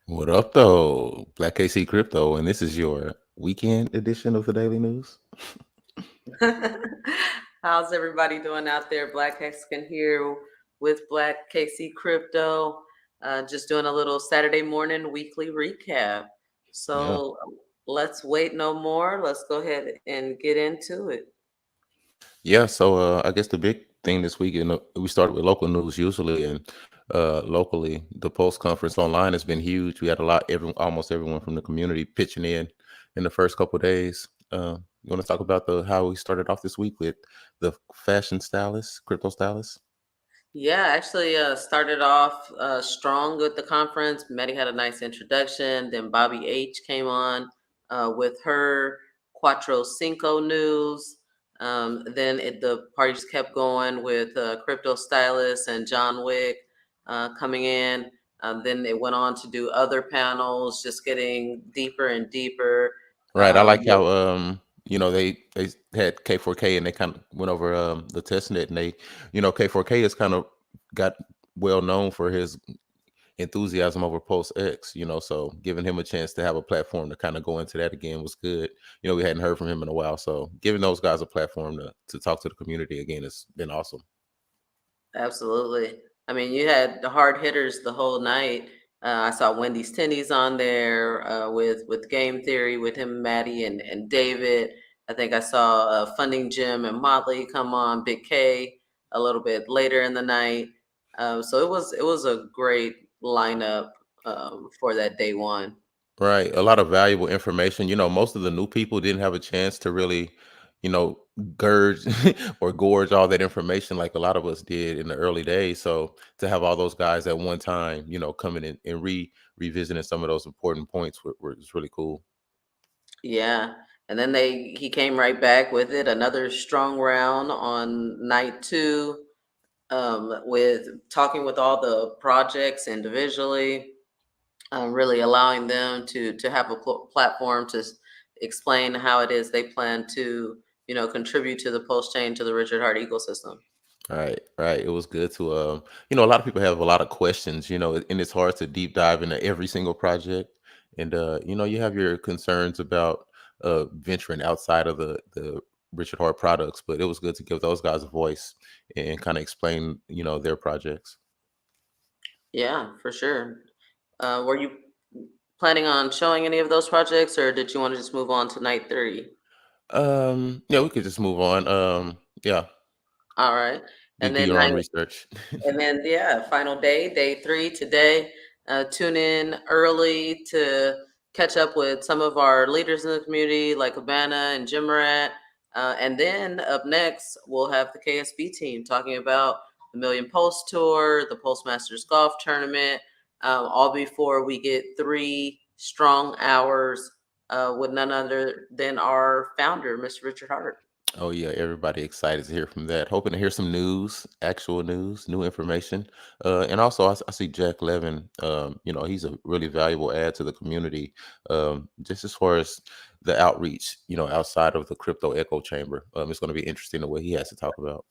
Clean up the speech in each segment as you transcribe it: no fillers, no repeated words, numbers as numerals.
What up, though? Black KC Crypto, and this is your weekend edition of the Daily News. How's everybody doing out there? Black Hexican here with Black KC Crypto. Just doing a little Saturday morning weekly recap. So let's wait no more. Let's go ahead and get into it. Yeah, so I guess the big thing this weekend, we started with local news usually, and locally, the Post conference online has been huge. We had almost everyone from the community pitching in the first couple of days. You want to talk about how we started off this week with the fashion stylist, crypto stylist? Yeah, actually started off strong with the conference. Maddie had a nice introduction. Then Bobby H came on with her Quattro Cinco news. Then the party just kept going with Crypto Stylist and John Wick coming in. Then it went on to do other panels, just getting deeper and deeper. Right. I like how they had K4K and they kind of went over the testnet, and K4K has kind of got well known for his enthusiasm over Post X, so giving him a chance to have a platform to kind of go into that again was good. We hadn't heard from him in a while, so giving those guys a platform to talk to the community again has been awesome. Absolutely. I mean, you had the hard hitters the whole night. I saw Wendy's Tennies on there with Game Theory with him, Maddie, and David. I think I saw Funding Jim and Motley come on, Big K a little bit later in the night. So it was a great lineup for that day one. Right. A lot of valuable information. Most of the new people didn't have a chance to really, gurge or gorge all that information like a lot of us did in the early days. So to have all those guys at one time, coming in and revisiting some of those important points was really cool. Yeah. And then he came right back with it, another strong round on night two. With talking with all the projects individually, really allowing them to have a platform to explain how it is they plan to, contribute to the post chain, to the Richard Hart ecosystem. Right. It was good to, a lot of people have a lot of questions, and it's hard to deep dive into every single project. And, you have your concerns about venturing outside of the Richard Hart products, but it was good to give those guys a voice and kind of explain, their projects. Yeah, for sure. Were you planning on showing any of those projects, or did you want to just move on to night three? Yeah, we could just move on. Yeah, All right. And do then your own research. yeah, final day three today. Tune in early to catch up with some of our leaders in the community, like Cabana and Jimrat. And then up next, we'll have the KSB team talking about the Million Post Tour, the Postmasters Golf Tournament, all before we get 3 strong hours with none other than our founder, Mr. Richard Hart. Oh yeah, everybody excited to hear from that. Hoping to hear some news, actual news, new information. And also I see Jack Levin, he's a really valuable add to the community. Just as far as the outreach, outside of the crypto echo chamber. It's going to be interesting the way he has to talk about.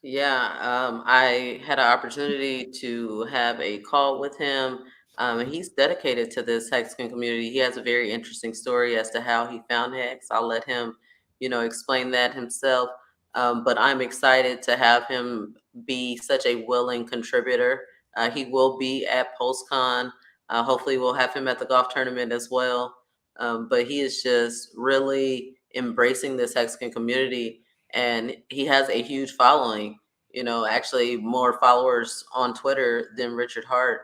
Yeah, I had an opportunity to have a call with him. And he's dedicated to this Hexagon community. He has a very interesting story as to how he found Hex. I'll let him, explain that himself. But I'm excited to have him be such a willing contributor. He will be at PostCon. Hopefully, we'll have him at the golf tournament as well. But he is just really embracing this Hexagon community, and he has a huge following, actually more followers on Twitter than Richard Hart.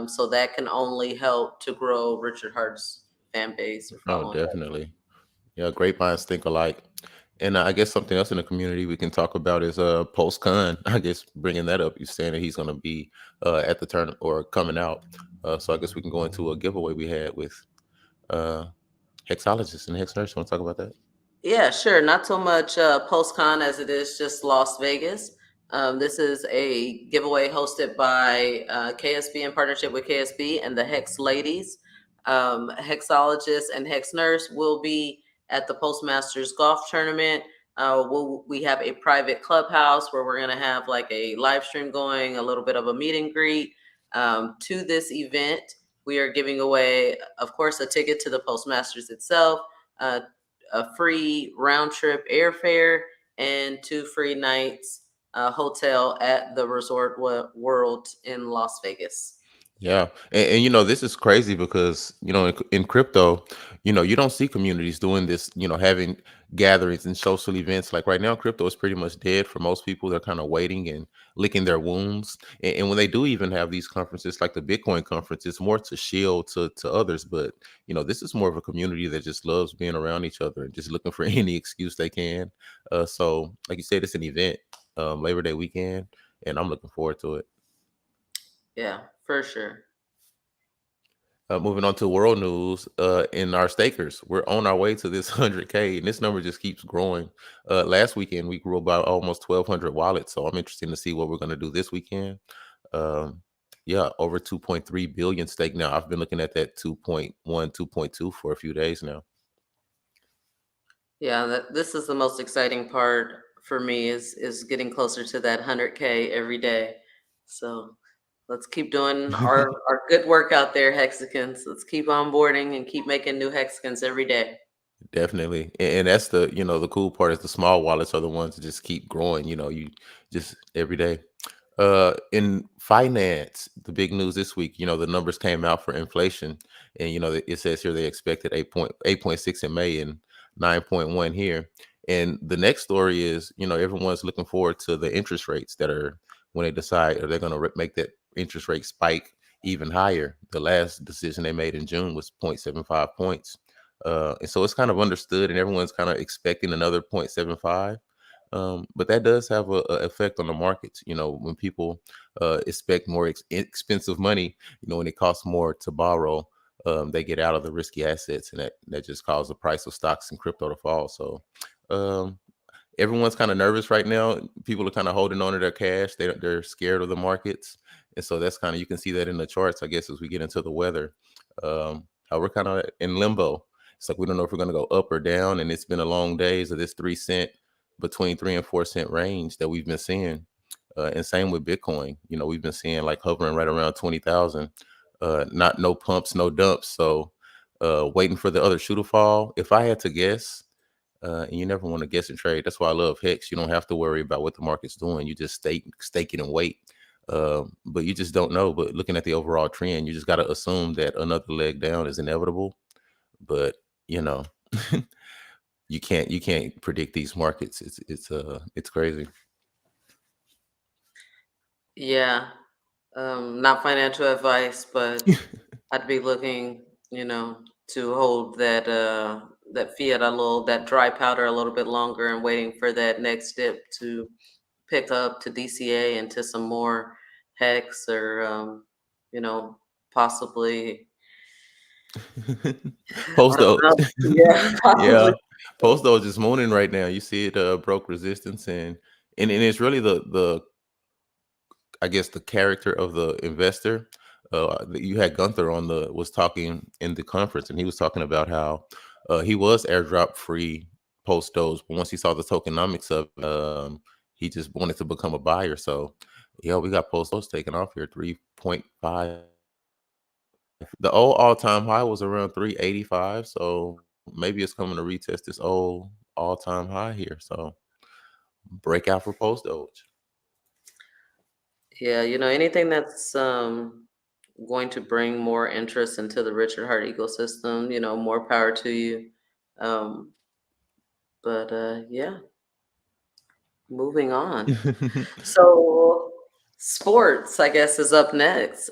So that can only help to grow Richard Hart's fan base or Oh, following. definitely. Yeah, great minds think alike. And I guess something else in the community we can talk about is post con. I guess bringing that up, you're saying that he's going to be at the turn or coming out. So I guess we can go into a giveaway we had with uh, Hexologist and Hex Nurse. Want to talk about that? Yeah, sure. Not so much post-con as it is just Las Vegas. This is a giveaway hosted by KSB in partnership with KSB and the Hex Ladies. Hexologist and Hex Nurse will be at the Postmasters Golf Tournament. We have a private clubhouse where we're going to have like a live stream going, a little bit of a meet and greet. To this event, we are giving away, of course, a ticket to the Postmasters itself. Uh, a free round trip airfare and 2 free nights hotel at the Resort World in Las Vegas. Yeah, and this is crazy because in crypto, you don't see communities doing this. Having gatherings and social events like right now, crypto is pretty much dead for most people. They're kind of waiting and licking their wounds. And when they do even have these conferences, like the Bitcoin conference, it's more to shield to others. But this is more of a community that just loves being around each other and just looking for any excuse they can. So, like you said, it's an event, Labor Day weekend, and I'm looking forward to it. Yeah, for sure. Moving on to world news, in our stakers, we're on our way to this 100K, and this number just keeps growing. Last weekend, we grew about almost 1,200 wallets, so I'm interested to see what we're going to do this weekend. Um, yeah, over 2.3 billion stake now. I've been looking at that 2.1, 2.2 for a few days now. Yeah, this is the most exciting part for me is getting closer to that 100K every day. So let's keep doing our good work out there, Hexicans. Let's keep onboarding and keep making new Hexicans every day. Definitely. And that's the cool part is the small wallets are the ones that just keep growing, you just every day. In finance, the big news this week, the numbers came out for inflation, and it says here they expected 8.6 in May and 9.1 here. And the next story is, everyone's looking forward to the interest rates that are when they decide are they going to make that interest rate spike even higher. The last decision they made in June was 0.75 points. And so it's kind of understood, and everyone's kind of expecting another 0.75. But that does have a effect on the markets. When people expect more expensive money, when it costs more to borrow, they get out of the risky assets, and that just causes the price of stocks and crypto to fall. So um, everyone's kind of nervous right now. People are kind of holding on to their cash. They're scared of the markets, and so that's kind of you can see that in the charts. I guess as we get into the weather, how we're kind of in limbo. It's like we don't know if we're going to go up or down, and it's been a long days of this 3 cent between 3 and 4 cent range that we've been seeing. And same with Bitcoin. We've been seeing like hovering right around 20,000. Not no pumps, no dumps. So waiting for the other shoe to fall. If I had to guess, and you never want to guess and trade. That's why I love Hex. You don't have to worry about what the market's doing. You just stake it and wait. But you just don't know. But looking at the overall trend, you just got to assume that another leg down is inevitable. But you know, you can't predict these markets. It's crazy. Yeah, not financial advice, but I'd be looking, to hold that fiat that dry powder a little bit longer and waiting for that next dip to pick up to DCA and to some more hex or you know, possibly I Post don't Doge. know. Yeah, Yeah. possibly. Post Doge is mooning right now. You see it broke resistance, and it's really the I guess the character of the investor. You had Gunther on the was talking in the conference, and he was talking about how he was airdrop free post Doge, but once he saw the tokenomics of he just wanted to become a buyer. So yeah, we got post Doge taking off here 3.5. The old all time high was around 385, so maybe it's coming to retest this old all time high here. So breakout for post Doge. Yeah, anything that's going to bring more interest into the Richard Heart ecosystem, more power to you. Um, but yeah, moving on. So sports, I guess, is up next.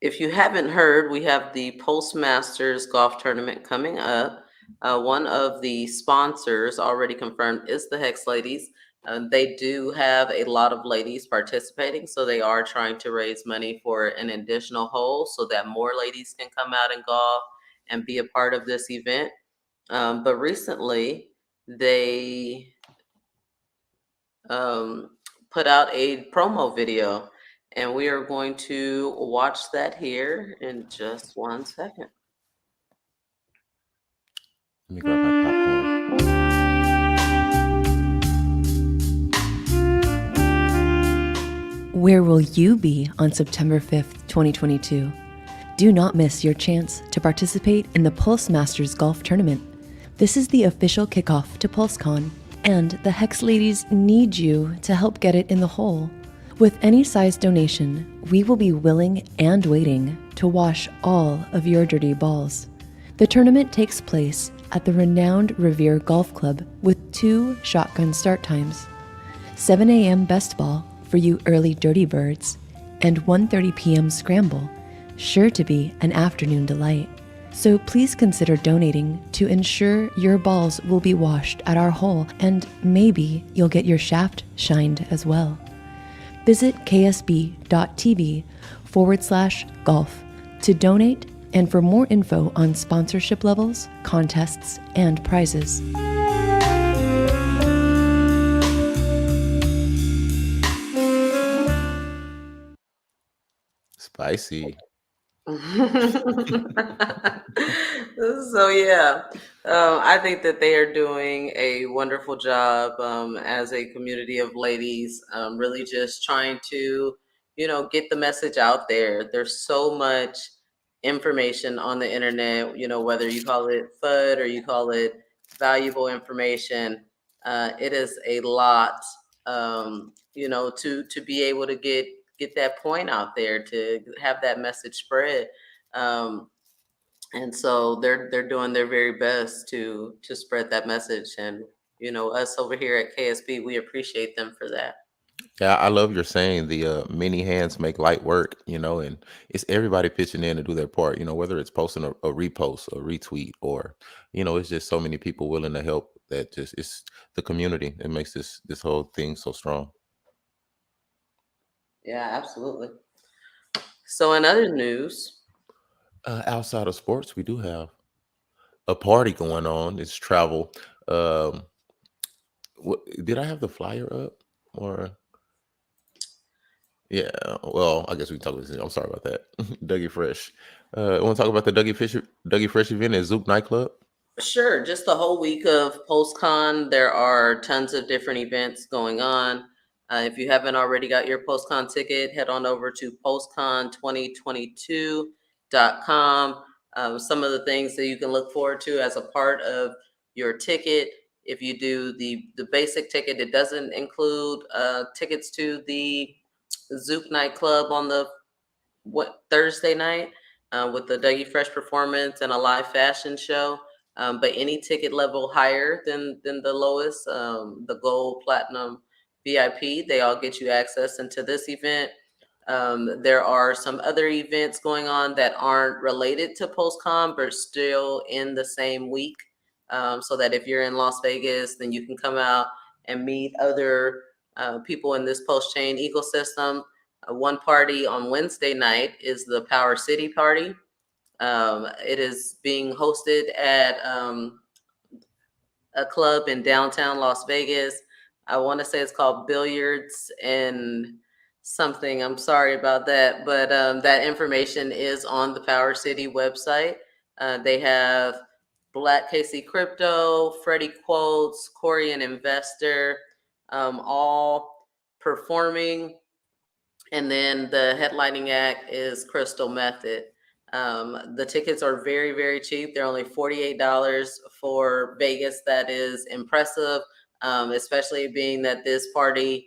If you haven't heard, we have the Postmasters golf tournament coming up. One of the sponsors already confirmed is the Hex Ladies. They do have a lot of ladies participating, so they are trying to raise money for an additional hole so that more ladies can come out and golf and be a part of this event. But recently, they um, put out a promo video, and we are going to watch that here in just 1 second. Let me grab my popcorn. Where will you be on September 5th, 2022? Do not miss your chance to participate in the Pulse Masters Golf Tournament. This is the official kickoff to PulseCon, and the Hex Ladies need you to help get it in the hole. With any size donation, we will be willing and waiting to wash all of your dirty balls. The tournament takes place at the renowned Revere Golf Club with 2 shotgun start times. 7 a.m. best ball for you early dirty birds, and 1:30 p.m. scramble, sure to be an afternoon delight. So please consider donating to ensure your balls will be washed at our hole, and maybe you'll get your shaft shined as well. Visit ksb.tv/golf to donate and for more info on sponsorship levels, contests, and prizes. Spicy. So yeah, I think that they are doing a wonderful job as a community of ladies, really just trying to, get the message out there. There's so much information on the internet, whether you call it FUD or you call it valuable information. It is a lot, to be able to get that point out there, to have that message spread. Um, and so they're doing their very best to spread that message. And us over here at KSB, we appreciate them for that. Yeah, I love your saying the many hands make light work, and it's everybody pitching in to do their part, whether it's posting a repost, a retweet, or, it's just so many people willing to help that just it's the community. It makes this whole thing so strong. Yeah, absolutely. So in other news, Outside of sports, we do have a party going on. It's travel. Um, did I have the flyer up or? Yeah, well, I guess we can talk about this. I'm sorry about that. Dougie Fresh. Want to talk about the Dougie Fresh event at Zook nightclub? sure, just the whole week of PostCon, there are tons of different events going on. If you haven't already got your PostCon ticket, head on over to postcon2022.com. Some of the things that you can look forward to as a part of your ticket. If you do the basic ticket, it doesn't include tickets to the Zook nightclub on the Thursday night with the Dougie Fresh performance and a live fashion show. But any ticket level higher than the lowest, the gold, platinum, VIP, they all get you access into this event. There are some other events going on that aren't related to PostCon, but still in the same week. So that if you're in Las Vegas, then you can come out and meet other people in this post chain ecosystem. One party on Wednesday night is the Power City Party. It is being hosted at a club in downtown Las Vegas. I want to say it's called Billiards and something. I'm sorry about that, but that information is on the Power City website. They have Black Casey Crypto, Freddie Quotes, Korean Investor, all performing. And then the headlining act is Crystal Method. The tickets are very, very cheap. They're only $48 for Vegas. That is impressive, especially being that this party,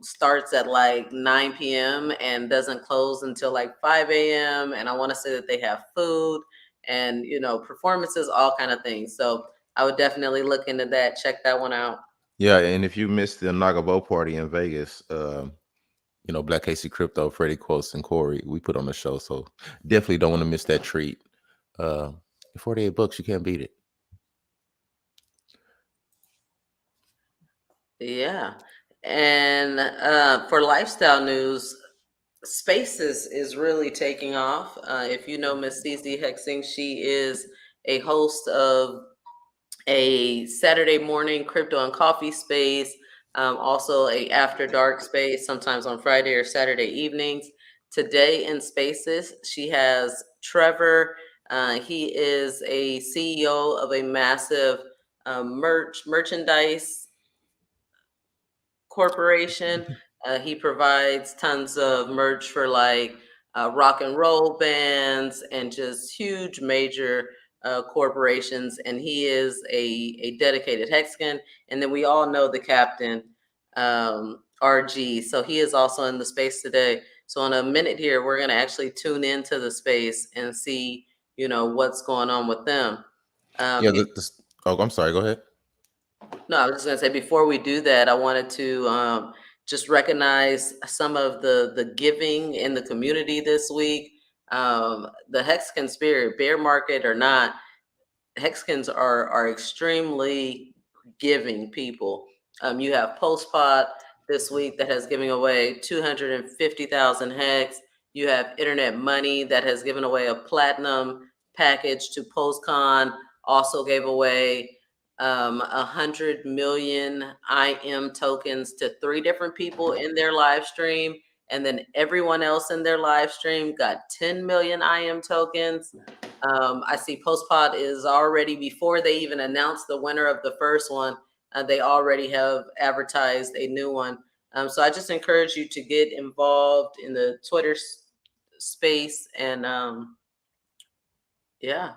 starts at like 9 p.m. and doesn't close until like 5 a.m. And I want to say that they have food and, performances, all kind of things. So I would definitely look into that. Check that one out. Yeah, and if you missed the Nagabo party in Vegas, Black Casey Crypto, Freddie Quotes, and Corey, we put on the show. So definitely don't want to miss that treat. Uh, $48, you can't beat it. Yeah. And for lifestyle news, Spaces is really taking off. If you know Miss CZ Hexing, she is a host of a Saturday morning crypto and coffee space, also a after dark space, sometimes on Friday or Saturday evenings. Today in Spaces, she has Trevor. He is a CEO of a massive merchandise corporation. He provides tons of merch for like rock and roll bands and just huge major corporations. And he is a dedicated Hexican. And then we all know the captain, RG. So he is also in the space today. So in a minute here, we're going to actually tune into the space and see, what's going on with them. Yeah, oh, I'm sorry. Go ahead. No, I was just gonna say before we do that, I wanted to just recognize some of the giving in the community this week. The Hexican spirit, bear market or not, Hexicans are extremely giving people. You have Postpot this week that has given away 250,000 hex. You have Internet Money that has given away a platinum package to PostCon. Also gave away 100 million IM tokens to 3 different people in their live stream. And then everyone else in their live stream got 10 million IM tokens. I see Postpod is already, before they even announced the winner of the first one, they already have advertised a new one. So I just encourage you to get involved in the Twitter space and yeah.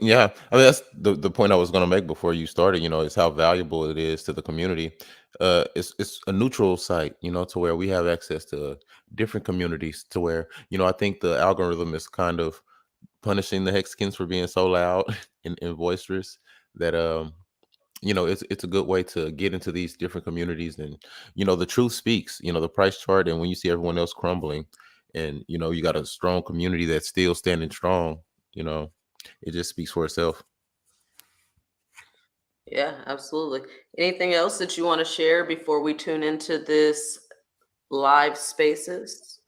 Yeah, I mean that's the point I was going to make before you started. Is how valuable it is to the community. It's a neutral site, to where we have access to different communities. To where I think the algorithm is kind of punishing the Hexicans for being so loud and boisterous that it's a good way to get into these different communities. And the truth speaks. The price chart, and when you see everyone else crumbling, and you got a strong community that's still standing strong, you know it just speaks for itself. Yeah, absolutely. Anything else that you want to share before we tune into this live spaces?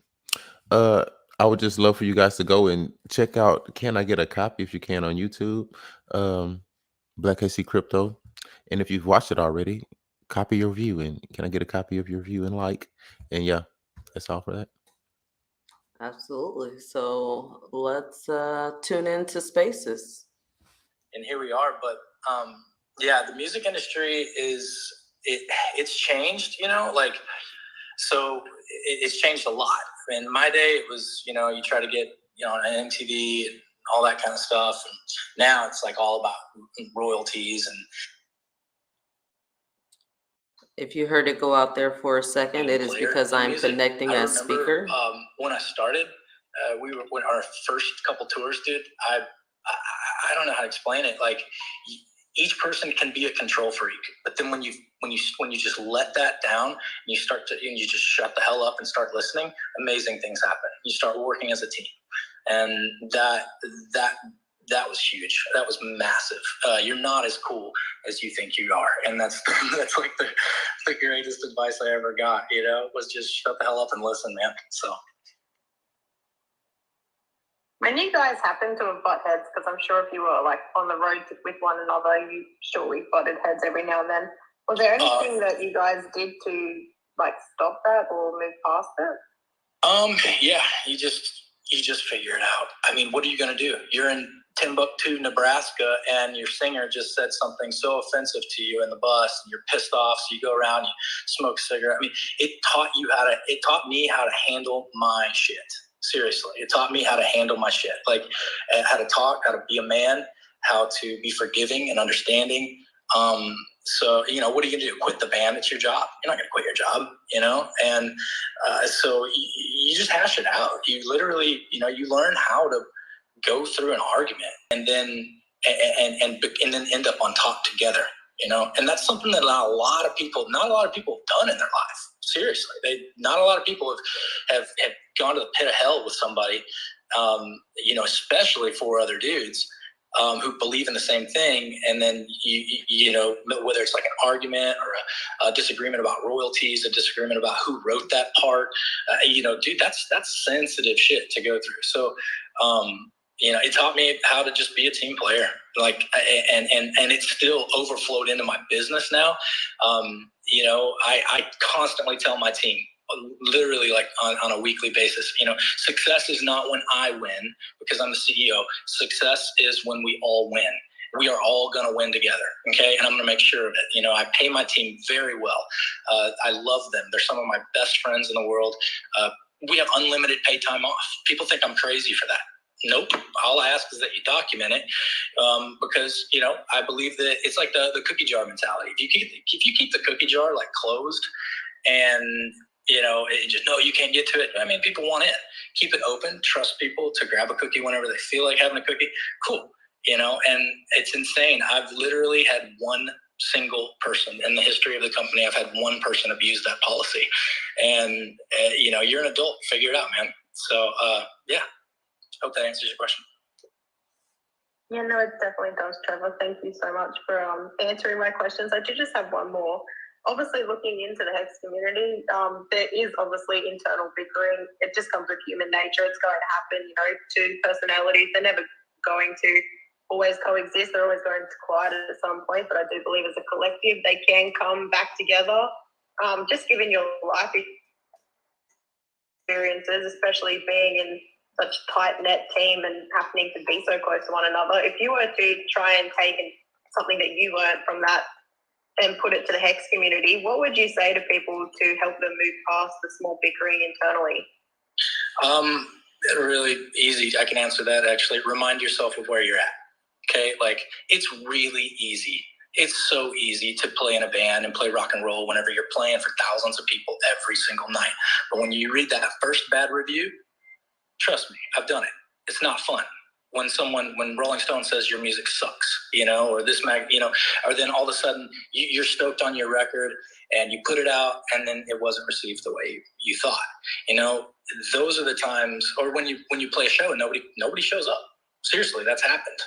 uh I would just love for you guys to go and check out Can I Get a Copy, if you can, on YouTube. um Black AC Crypto. And if you've watched it already, copy your view, and can I get a copy of your view and like? And yeah, that's all for that. Absolutely. So let's tune into spaces. And here we are. But yeah, the music industry it's changed, so it's changed a lot. In my day, it was, you try to get, on MTV and all that kind of stuff. And now it's like all about royalties. And if you heard it go out there for a second, it is because I'm connecting as speaker. When I started, when our first couple tours, dude, I don't know how to explain it. Like, each person can be a control freak, but then when you just let that down, and you just shut the hell up and start listening, amazing things happen. You start working as a team, and that was huge. That was massive. You're not as cool as you think you are, and that's like the greatest advice I ever got. Was just shut the hell up and listen, man. So. When you guys happen to have butt heads, because I'm sure if you were like on the road with one another, you surely butted heads every now and then. Was there anything that you guys did to like stop that or move past it? Yeah, you just figure it out. I mean, what are you gonna do? You're in Timbuktu, Nebraska, and your singer just said something so offensive to you in the bus, and you're pissed off. So you go around, you smoke a cigarette. I mean, it taught me how to handle my shit. Seriously, it taught me how to handle my shit, like how to talk, how to be a man, how to be forgiving and understanding. So, what are you gonna do? Quit the band? It's your job. You're not gonna quit your job, and so you just hash it out. You literally, you learn how to go through an argument and then then end up on top together. And that's something that not a lot of people have done in their life. Seriously, not a lot of people have gone to the pit of hell with somebody, especially 4 other dudes. who believe in the same thing, and then you know, whether it's like an argument or a disagreement about royalties, a disagreement about who wrote that part, you know, dude, that's sensitive shit to go through. So you know, it taught me how to just be a team player, like, and it's still overflowed into my business now. You know, I constantly tell my team, literally like on a weekly basis, you know, success is not when I win because I'm the CEO. Success is when we all win. We are all going to win together. Okay. And I'm going to make sure of it. You know, I pay my team very well. I love them. They're some of my best friends in the world. We have unlimited pay time off. People think I'm crazy for that. Nope. All I ask is that you document it, because, you know, I believe that it's like the cookie jar mentality. If you keep the cookie jar like closed and, you know, it just, no, you can't get to it. I mean, people want in. Keep it open. Trust people to grab a cookie whenever they feel like having a cookie. Cool. You know, and it's insane. I've literally had one single person in the history of the company. I've had one person abuse that policy. And, you know, you're an adult. Figure it out, man. So, yeah. Hope that answers your question. Yeah, no, it definitely does, Trevor. Thank you so much for answering my questions. I do just have one more. Obviously, looking into the HEX community, there is obviously internal bickering. It just comes with human nature. It's going to happen, you know, two personalities. They're never going to always coexist. They're always going to collide at some point. But I do believe as a collective, they can come back together. Just given your life experiences, especially being in such tight-knit team and happening to be so close to one another. If you were to try and take something that you learned from that and put it to the HEX community, what would you say to people to help them move past the small bickering internally? Really easy. I can answer that actually. Remind yourself of where you're at. Okay, like it's really easy. It's so easy to play in a band and play rock and roll whenever you're playing for thousands of people every single night. But when you read that first bad review, trust me, I've done it. It's not fun. When Rolling Stone says your music sucks, you know, or this you know, or then all of a sudden you're stoked on your record and you put it out and then it wasn't received the way you thought, you know, those are the times, or when you play a show and nobody shows up. Seriously, that's happened.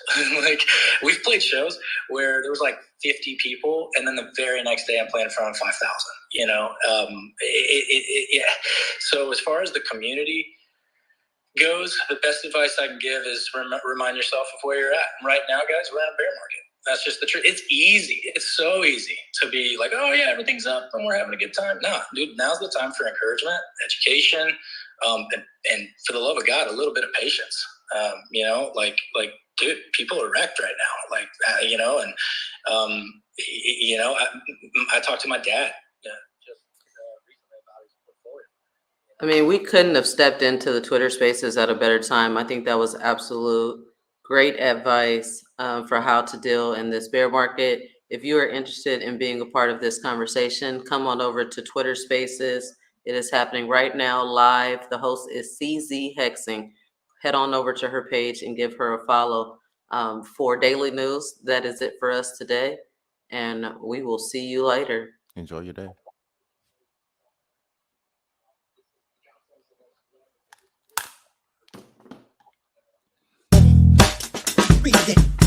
Like we've played shows where there was like 50 people and then the very next day I'm playing in front of 5,000, you know, yeah. So as far as the community goes, the best advice I can give is remind yourself of where you're at. And right now, guys, we're in a bear market. That's just the truth. It's easy. It's so easy to be like, oh yeah, everything's up and we're having a good time. No, dude, now's the time for encouragement, education, and for the love of God, a little bit of patience. You know, like, dude, people are wrecked right now. Like, you know, and you know, I talked to my dad. I mean, we couldn't have stepped into the Twitter Spaces at a better time. I think that was absolute great advice for how to deal in this bear market. If you are interested in being a part of this conversation, come on over to Twitter Spaces. It is happening right now live. The host is CZ Hexing. Head on over to her page and give her a follow for daily news. That is it for us today. And we will see you later. Enjoy your day. Read it.